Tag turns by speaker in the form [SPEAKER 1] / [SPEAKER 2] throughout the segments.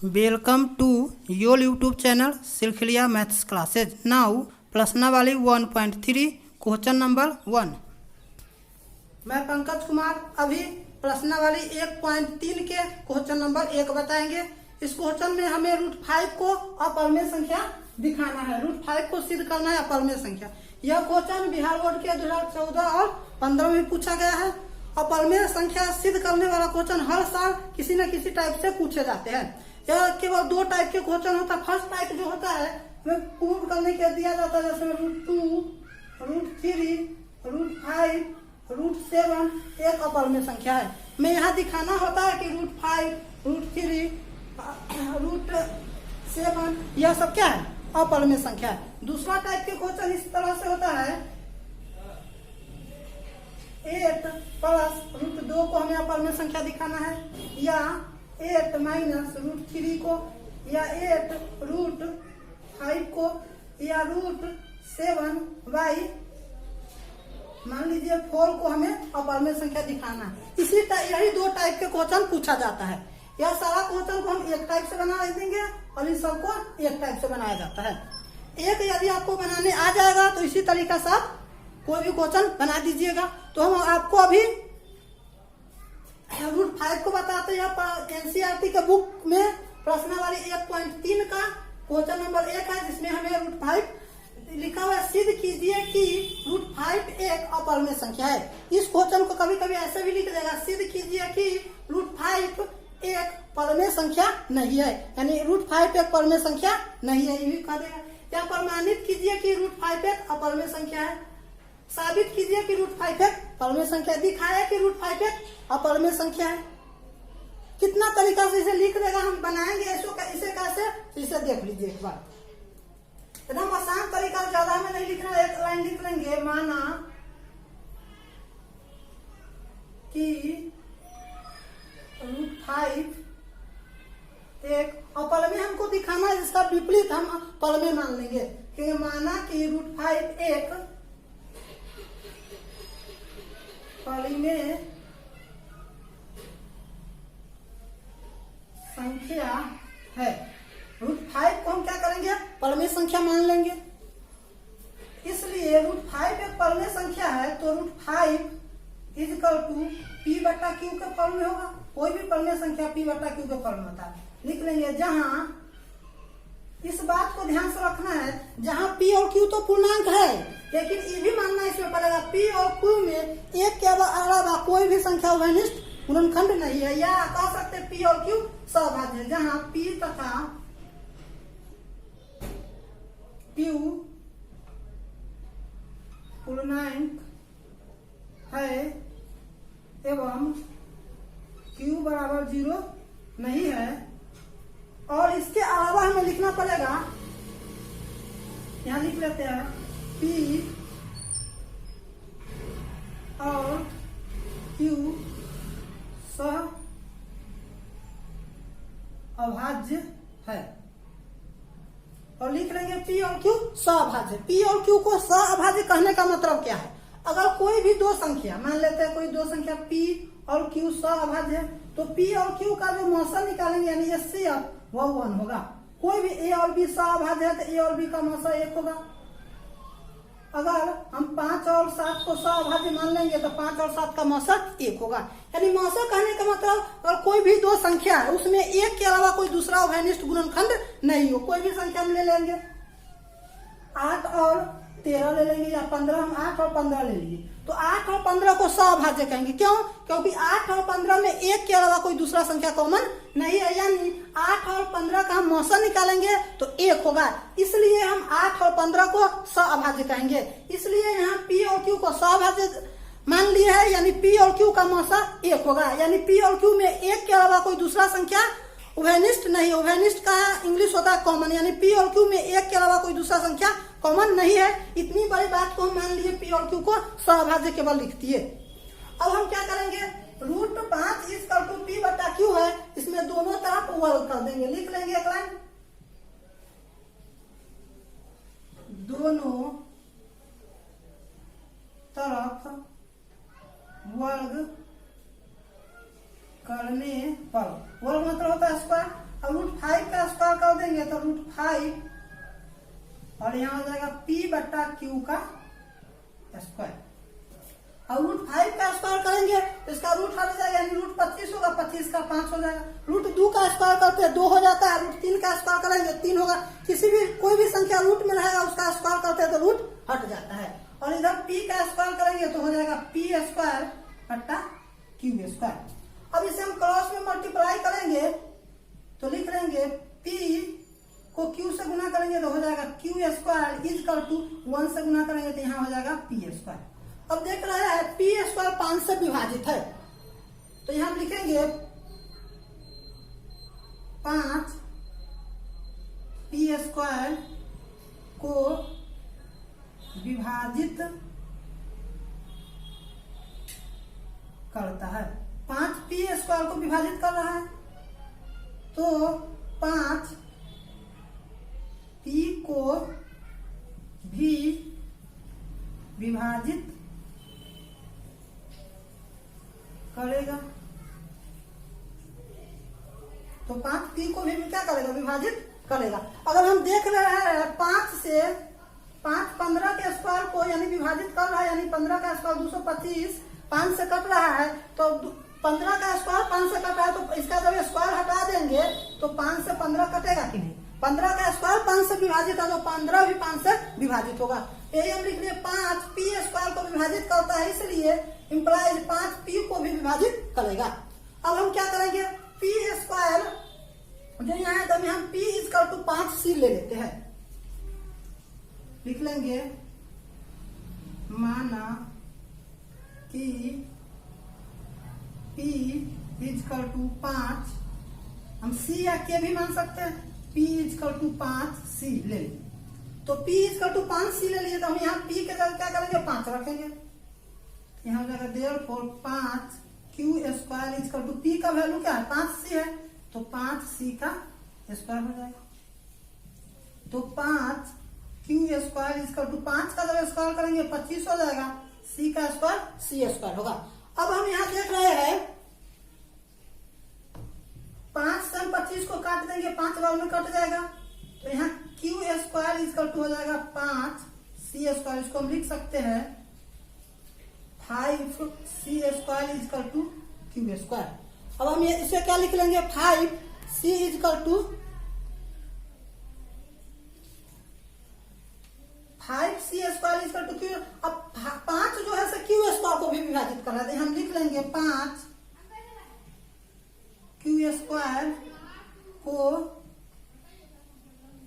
[SPEAKER 1] Welcome to your YouTube channel Silkhilia Maths Classes. Now प्रश्नावली 1.3 question number 1। मैं पंकज कुमार अभी प्रश्नावली 1.3 के क्वेश्चन नंबर 1 बताएंगे। इस क्वेश्चन में हमें √5 को अपरिमेय संख्या दिखाना है। √5 को सिद्ध करना है अपरिमेय संख्या। यह क्वेश्चन बिहार बोर्ड के 2014 और 15 में पूछा गया है। अपरिमेय संख्या सिद्ध करने वाला क्वेश्चन हर साल किसी न किसी टाइप से पूछे जाते हैं। यह केवल दो टाइप के क्वेश्चन होता है। फर्स्ट टाइप जो होता है वह प्रूव करने के दिया जाता है, जैसे √2, √3, √5, √7 एक अपरिमेय संख्या है। मैं यहाँ दिखाना होता है कि √5, √3, √7 यह सब क्या है, अपरिमेय संख्या है। दूसरा टाइप के क्वेश्चन इस तरह से होता है 8 प्लस √2 को हमें अपरिमेय संख्या दिखाना है, या 8 माइनस √3 को, या 8 √5 को, या √7 मान लीजिए 4 को हमें अपरिमेय संख्या दिखाना है। यही दो टाइप के क्वेश्चन पूछा जाता है। यह सारा क्वेश्चन को हम एक टाइप से बना देंगे और इन सबको एक टाइप से बनाया जाता है। एक यदि आपको बनाने आ जाएगा तो इसी तरीका से आप कोई भी क्वेश्चन बना दीजिएगा। तो हम आपको अभी √5 को बताते हैं। एनसीईआरटी के बुक में प्रश्नावली 1.3 का क्वेश्चन नंबर 1 है, जिसमें हमें √5 लिखा हुआ है। सिद्ध कीजिए कि √5 एक अपरिमेय संख्या है। इस क्वेश्चन को कभी कभी ऐसे भी लिख देगा, सिद्ध कीजिए कि √5 एक परमेय संख्या नहीं है, यानी √5 एक परमेय संख्या नहीं है, ये भी कह देगा। या प्रमाणित कीजिए कि √5 एक अपरिमेय संख्या है। साबित कीजिए कि √5 एक परमेय संख्या, दिखाया कि √5 एक अपरिमेय संख्या है। कितना तरीका से इसे लिख देगा, हम बनाएंगे इसे कैसे, इसे देख लीजिए एक बार। एकदम आसान तरीका, ज्यादा हमें नहीं लिखना, एक लाइन लिख लेंगे। माना कि √5 एक अपरिमेय हमको दिखाना है, जिसका विपरीत हम परमेय मान लेंगे। कि माना कि √5 एक परिमेय संख्या है। √5 को हम क्या करेंगे, परमेय संख्या मान लेंगे। इसलिए √5 एक परमेय संख्या है तो √5 = p/q के फॉर्म में होगा। कोई भी परमेय संख्या p/q के फॉर्म में होता है, लिख लेंगे। जहां इस बात को ध्यान से रखना है, जहां p और q तो पूर्णांक है, लेकिन ये भी मानना इसमें पड़ेगा p और q में एक के अलावा कोई भी संख्या उभयनिष्ठ गुणनखंड नहीं है। या कह सकते p और q सहभाज्य है, जहां p तथा q पूर्णांक है एवं q बराबर 0 नहीं है। और इसके अलावा हमें लिखना पड़ेगा, यहां लिख लेते हैं, p और q अभाज्य है। और लिख लेंगे p और q सहअभाज्य। p और q को सहअभाज्य कहने का मतलब क्या है, अगर कोई भी दो संख्या, मान लेते हैं कोई दो संख्या p और q सहअभाज्य है, तो p और q का जो मौसा निकालेंगे, यानी HCF, वह 1 होगा। कोई भी a और b सहअभाज्य है तो a और b का मौसा 1 होगा। अगर हम 5 और 7 को सहअभाज्य मान लेंगे तो 5 और 7 का मौसा 1 होगा। यानी मौसा कहने का मतलब, अगर कोई भी दो संख्या है उसमें एक के अलावा कोई दूसरा उभयनिष्ठ गुणनखंड नहीं हो, कोई भी संख्या हम ले लेंगे। 8 और 13 ले लेंगे, या 15, हम 8 और 15 ले लिए तो 8 और 15 को सहअभाज्य कहेंगे। क्यों? क्योंकि 8 और 15 में एक के अलावा कोई दूसरा संख्या कॉमन नहीं है, यानी 8 और 15 का हम मौसा निकालेंगे तो 1 होगा। इसलिए हम 8 और 15 को सहअभाज्य कहेंगे। इसलिए यहाँ p और q को सहअभाज्य मान लिया है, यानी p और q का मौसा 1 होगा। यानी p और q में एक के अलावा कोई दूसरा संख्या उभयनिष्ठ नहीं। उभयनिष्ठ का इंग्लिश होता है कॉमन, यानी p और q में एक के अलावा कोई दूसरा संख्या कॉमन नहीं है। इतनी बड़ी बात को हम मान लिए, p और q को सहअभाज्य केवल लिख दिए। अब हम क्या करेंगे, √5 = p/q है, इसमें दोनों तरफ वर्ग कर देंगे। लिख लेंगे एक लाइन, दोनों तरफ वर्ग करने पर, वर्ग मतलब होता है स्क्वायर, अब √5 का स्क्वायर कर देंगे तो √5 और यहाँ हो जाएगा P बट्टा Q का स्क्वायर। अब √5 का स्क्वायर करेंगे तो इसका रूट हट जाएगा, यानी √25 होगा, 25 का 5 हो जाएगा। √2 का स्क्वायर करते हैं 2 हो जाता है, √3 का स्क्वायर करेंगे 3 होगा। किसी भी कोई भी संख्या रूट में रहेगा उसका स्क्वायर करते हैं तो रूट हट जाता है। और इधर P का स्क्वायर करेंगे तो हो जाएगा P स्क्वायर बट्टा Q स्क्वायर। अब इसे हम क्रॉस में मल्टीप्लाई करेंगे तो लिख लेंगे P को Q से गुना करेंगे तो हो जाएगा Q स्क्वायर इजकल टू 1 से गुना करेंगे तो यहाँ हो जाएगा P स्क्वायर। अब देख रहे हैं P स्क्वायर 5 से विभाजित है तो यहाँ हम लिखेंगे 5 P स्क्वायर को विभाजित करता है। 5 P स्क्वायर को विभाजित कर रहा है तो 5 P को भी विभाजित करेगा। तो 5 P को भी क्या करेगा, विभाजित करेगा। अगर हम देख रहे हैं 5 से 5 15 के स्क्वायर को यानी विभाजित कर रहा है, यानी 15 का स्क्वायर 225 5 से कट रहा है तो 15 का स्क्वायर 5 से कट रहा है तो इसका जब स्क्वायर हटा देंगे तो 5 से 15 कटेगा कि नहीं। 15 का स्क्वायर 5 से विभाजित है तो 15 भी 5 से विभाजित होगा। यही हम लिख लिए 5 P स्क्वायर को विभाजित करता है, इसलिए इंप्लाइज 5 P को भी विभाजित करेगा। अब हम क्या करेंगे, P स्क्वायर जो यहाँ है तो हम P इजकल टू 5C ले लेते हैं। लिख लेंगे माना कि P इजकल टू 5, हम C या K भी मान सकते हैं। P इजकल टू 5C ले लेंगे तो P इजकल टू 5C ले लिए तो हम यहाँ P के जगह क्या करेंगे 5 रखेंगे। यहाँ हो जाएगा therefore 5 Q square is equal to P का वैल्यू क्या है 5C है तो 5C का स्क्वायर हो जाएगा। तो 5 Q स्क्वायर इजकल टू 5 का जब स्क्वायर करेंगे 25 हो जाएगा, C का स्क्वायर C स्क्वायर होगा। अब हम यहाँ देख रहे हैं 5 से हम 25 को काट देंगे, 5 बार में कट जाएगा तो यहाँ Q स्क्वायर इजकल टू हो जाएगा 5C स्क्वायर। इसको हम लिख सकते हैं 5C square is equal to Q square. अब हम ये इसे क्या लिख लेंगे 5C is equal to 5C square is equal to Q। अब 5 जो है Q स्क्वायर को भी विभाजित कर रहा है, हम लिख लेंगे 5 Q स्क्वायर को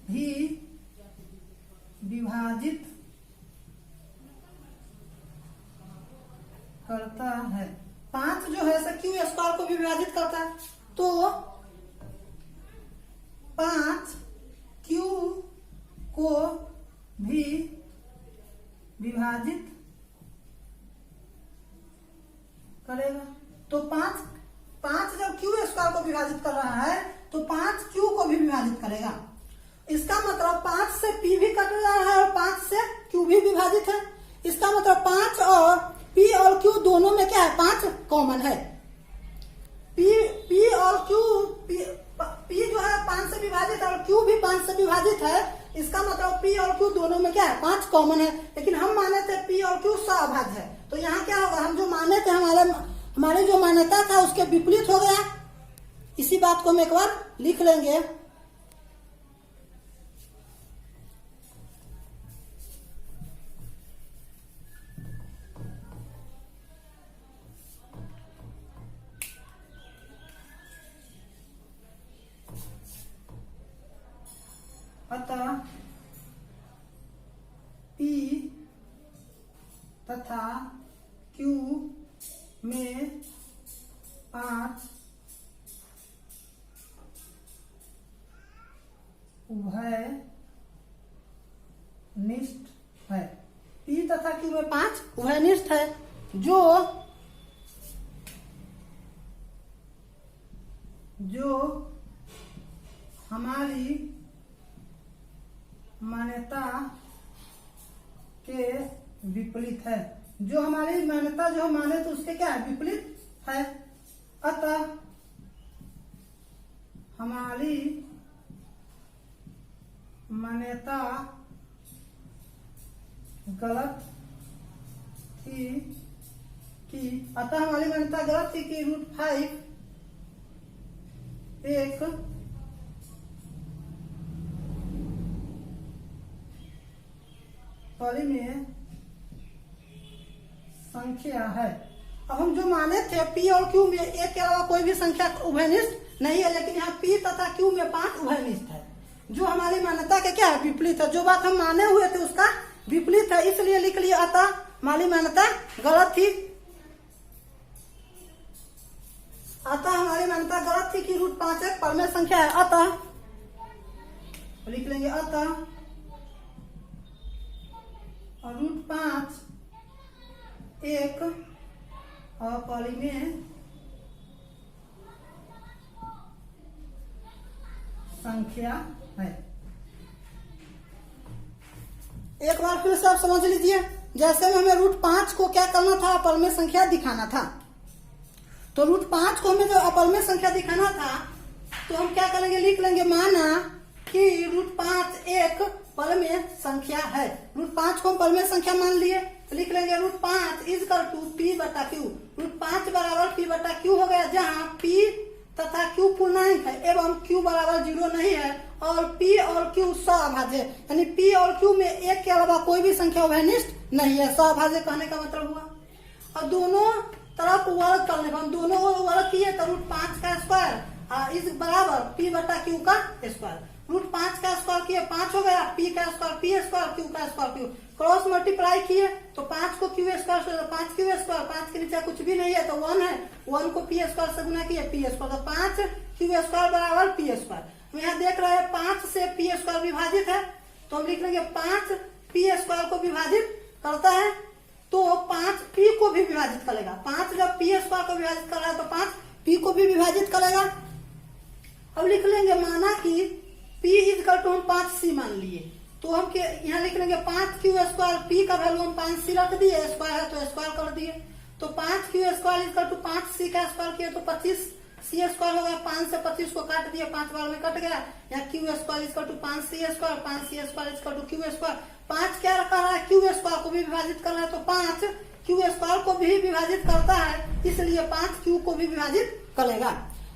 [SPEAKER 1] भी विभाजित करता है। 5 जो है Q स्क्वायर को भी विभाजित करता है तो 5 Q को भी विभाजित करेगा। तो 5 जब Q स्क्वायर को विभाजित कर रहा है तो 5 Q को भी विभाजित करेगा। इसका मतलब 5 से P भी कट रहा है और 5 से Q भी विभाजित है। इसका मतलब 5 और P और Q दोनों में क्या है 5 कॉमन है। P और Q P जो है 5 से विभाजित और Q भी 5 से विभाजित है। इसका मतलब P और Q दोनों में क्या है 5 कॉमन है। लेकिन हम माने थे P और Q सअभाज्य है तो यहाँ क्या होगा, हम जो माने थे हमारी जो मान्यता था उसके विपरीत हो गया। इसी बात को हम एक बार लिख लेंगे। अतः P तथा Q में 5 उभयनिष्ठ है। P तथा Q में 5 उभयनिष्ठ है जो हमारी मान्यता के विपरीत है। जो हमारी मान्यता जो माने तो उसके क्या है विपरीत है। अतः हमारी मान्यता गलत थी कि अतः हमारी मान्यता गलत थी कि √5 एक परिमेय संख्या है। अब हम जो माने थे P और Q में एक के अलावा कोई भी संख्या उभयनिष्ठ नहीं है, लेकिन यहाँ P तथा Q में 5 उभयनिष्ठ है, जो हमारी मान्यता के क्या है, विपरीत है। जो बात हम माने हुए थे उसका विपरीत है, इसलिए लिख लिया अतः हमारी मान्यता गलत थी। अतः हमारी मान्यता गलत थी कि √5 एक परिमेय संख्या है। अतः लिख लेंगे अतः √5 एक अपरिमेय संख्या है। एक बार फिर से आप समझ लीजिए, जैसे में हमें √5 को क्या करना था, अपरिमेय संख्या दिखाना था। तो √5 को हमें जो अपरिमेय संख्या दिखाना था, तो हम क्या करेंगे, लिख लेंगे माना कि √5 एक परिमेय संख्या है। √5 को हम परिमेय संख्या मान लिए, तो लिख लेंगे √5 = P/Q। √5 बराबर P/Q हो गया, जहाँ P तथा Q पूर्णांक है एवं Q बराबर 0 नहीं है और P और Q सअभाज्य, यानी P और Q में एक के अलावा कोई भी संख्या उभयनिष्ठ नहीं है। सअभाज्य कहने का मतलब हुआ। और दोनों तरफ वर्ग करने पर दोनों वर्ग किए तो √5 का स्क्वायर इस बराबर P/Q का स्क्वायर। √5 का स्क्वायर किए 5 हो गया, P का स्क्वायर P स्क्वायर, Q का स्क्वायर Q। क्रॉस मल्टीप्लाई किए तो 5 को Q स्क्वायर से 5 Q स्क्वायर, 5 के नीचे कुछ भी नहीं है तो 1 है, 1 को P स्क्वायर से गुना किए P स्क्वायर, तो 5 Q स्क्वायर बराबर P स्क्वायर। हम यहाँ देख रहे हैं 5 से P स्क्वायर विभाजित है, तो हम लिख लेंगे 5 P स्क्वायर को विभाजित करता है तो 5 P को भी विभाजित करेगा। 5 जब P स्क्वायर को विभाजित कर रहा है तो 5 P को भी विभाजित करेगा। अब लिख लेंगे माना कि P = हम 5C मान लिए, तो हम यहाँ लिख लेंगे 5Q स्क्वायर, P का वैल्यू हम 5C रख दिए, स्क्वायर है तो स्क्वायर कर दिए, तो 5Q स्क्वायर = 5C का स्क्वायर किए तो 25C स्क्वायर हो गया। 5 से 25 को काट दिए, 5 बार में कट गया। यहाँ Q square = 5C square, 5C square = Q square. 5 क्या कर रहा है, Q स्क्वायर को भी विभाजित कर रहा है, तो 5 Q स्क्वायर को भी विभाजित करता है, इसलिए 5 Q को भी विभाजित करेगा।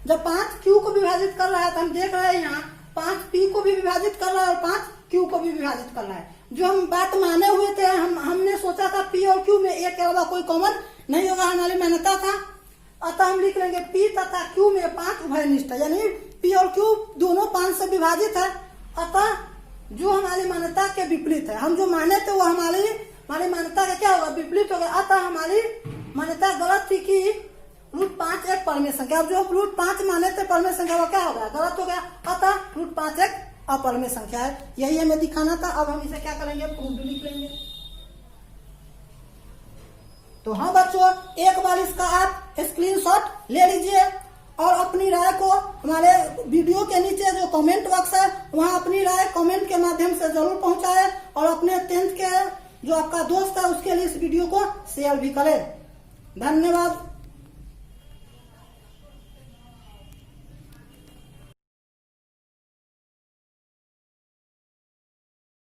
[SPEAKER 1] जब 5 Q को विभाजित कर रहा है तो हम देख रहे हैं यहाँ 5 P को भी विभाजित कर रहा है और 5 Q को भी विभाजित कर रहा है। जो हम बात माने हुए थे, हमने सोचा था P और Q में एक के अलावा कोई कॉमन नहीं होगा, हमारी मान्यता था। अतः हम लिख लेंगे P तथा Q में 5 उभयनिष्ठ है, यानी P और Q दोनों 5 से विभाजित है। अतः जो हमारी मान्यता के विपरीत है, हम जो माने थे वो हमारी मान्यता का क्या होगा, विपरीत होगा। अतः हमारी मान्यता गलत थी कि √5 एक परिमेय संख्या। अब जो √5 माने थे परिमेय संख्या वो क्या हो गया, गलत हो गया। अतः √5 एक अपरिमेय संख्या है, यही हमें दिखाना था। अब हम इसे क्या करेंगे, प्रूफ लिख लेंगे। तो हाँ बच्चों, एक बार इसका आप स्क्रीनशॉट ले लीजिए और अपनी राय को हमारे वीडियो के नीचे जो कमेंट बॉक्स है वहां अपनी राय कमेंट के माध्यम से जरूर पहुंचाए और अपने 10th के जो आपका दोस्त है उसके लिए इस वीडियो को शेयर भी करें। धन्यवाद।